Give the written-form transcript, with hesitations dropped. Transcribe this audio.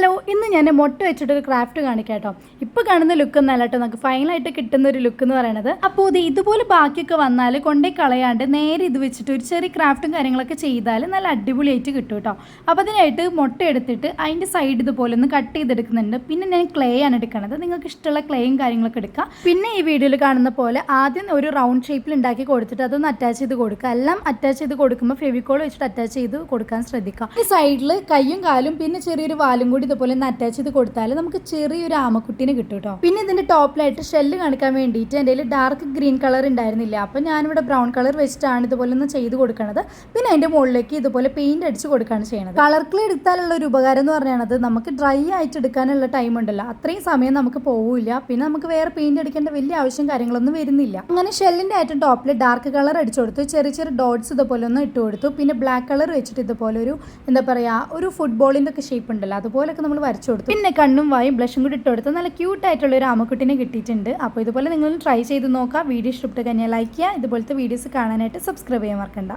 Hello, ഇന്ന് ഞാൻ മുട്ട വെച്ചിട്ടൊരു ക്രാഫ്റ്റ് കാണിക്കാം കേട്ടോ. ഇപ്പോൾ കാണുന്ന ലുക്ക് എന്നല്ല കേട്ടോ, നമുക്ക് ഫൈനലായിട്ട് കിട്ടുന്ന ഒരു ലുക്ക് എന്ന് പറയുന്നത്. അപ്പോൾ ഇത് ഇതുപോലെ ബാക്കിയൊക്കെ വന്നാൽ കൊണ്ടേ കളയാണ്ട് നേരെ ഇത് വെച്ചിട്ട് ഒരു ചെറിയ ക്രാഫ്റ്റും കാര്യങ്ങളൊക്കെ ചെയ്താൽ നല്ല അടിപൊളിയായിട്ട് കിട്ടും കേട്ടോ. അപ്പോൾ അതിനായിട്ട് മുട്ട എടുത്തിട്ട് അതിൻ്റെ സൈഡ് ഇതുപോലെ ഒന്ന് കട്ട് ചെയ്തെടുക്കുന്നുണ്ട്. പിന്നെ ഞാൻ ക്ലേ ആണ് എടുക്കുന്നത്. നിങ്ങൾക്ക് ഇഷ്ടമുള്ള ക്ലേയും കാര്യങ്ങളൊക്കെ എടുക്കാം. പിന്നെ ഈ വീഡിയോയിൽ കാണുന്ന പോലെ ആദ്യം ഒരു റൗണ്ട് ഷേപ്പിൽ ഉണ്ടാക്കി കൊടുത്തിട്ട് അതൊന്ന് അറ്റാച്ച് ചെയ്ത് കൊടുക്കുക. എല്ലാം അറ്റാച്ച് ചെയ്ത് കൊടുക്കുമ്പോൾ ഫെവിക്കോൾ വെച്ചിട്ട് അറ്റാച്ച് ചെയ്ത് കൊടുക്കാൻ ശ്രദ്ധിക്കുക. ഈ സൈഡിൽ കയ്യും കാലും പിന്നെ ചെറിയൊരു വാലും കൂടി ഇതുപോലെ ഒന്ന് അറ്റാച്ച് ചെയ്ത് കൊടുത്താൽ നമുക്ക് ചെറിയൊരു ആമക്കുട്ടീനെ കിട്ടും കേട്ടോ. പിന്നെ ഇതിന്റെ ടോപ്പിലായിട്ട് ഷെല്ല് കാണിക്കാൻ വേണ്ടിയിട്ട് എൻ്റെ കയ്യിൽ ഡാർക്ക് ഗ്രീൻ കളർ ഉണ്ടായിരുന്നില്ല. അപ്പം ഞാനിവിടെ ബ്രൗൺ കളർ വെച്ചിട്ടാണ് ഇതുപോലെ ഒന്ന് ചെയ്ത് കൊടുക്കുന്നത്. പിന്നെ അതിൻ്റെ മുകളിലേക്ക് ഇതുപോലെ പെയിന്റ് അടിച്ച് കൊടുക്കുകയാണ് ചെയ്യുന്നത്. കളർ ക്ലേ എടുത്താലുള്ള ഒരു ഉപകാരം എന്ന് പറയുന്നത് നമുക്ക് ഡ്രൈ ആയിട്ട് എടുക്കാനുള്ള ടൈം ഉണ്ടല്ലോ, അത്രയും സമയം നമുക്ക് പോവില്ല. പിന്നെ നമുക്ക് വേറെ പെയിന്റ് അടിക്കേണ്ട വലിയ ആവശ്യം കാര്യങ്ങളൊന്നും വരുന്നില്ല. അങ്ങനെ ഷെല്ലിന്റെ ആയിട്ട് ടോപ്പിൽ ഡാർക്ക് കളർ അടിച്ചു കൊടുത്തു, ചെറിയ ചെറിയ ഡോട്ട്സ് ഇതുപോലെ ഒന്ന് ഇട്ട് കൊടുത്തു. പിന്നെ ബ്ലാക്ക് കളർ വെച്ചിട്ട് ഇതുപോലെ ഒരു എന്താ പറയുക, ഒരു ഫുട്ബോളിൻ്റെ ഒക്കെ ഷേപ്പ് ഉണ്ടല്ലോ, അതുപോലൊക്കെ നമ്മൾ വരച്ചു കൊടുത്തു. പിന്നെ കണ്ണും വായും ബ്ലഷും കൂടി ഇട്ട് കൊടുത്ത് നല്ല ക്യൂട്ടായിട്ടുള്ള ഒരു ആമക്കുട്ടിനെ കിട്ടിയിട്ടുണ്ട്. അപ്പോൾ ഇതുപോലെ നിങ്ങൾ ട്രൈ ചെയ്ത് നോക്കാം. വീഡിയോ ഇഷ്ടപ്പെട്ട് കഴിഞ്ഞാൽ ലൈക്ക് ചെയ്യുക. ഇതുപോലത്തെ വീഡിയോസ് കാണാനായിട്ട് സബ്സ്ക്രൈബ് ചെയ്യാൻ മറക്കണ്ട.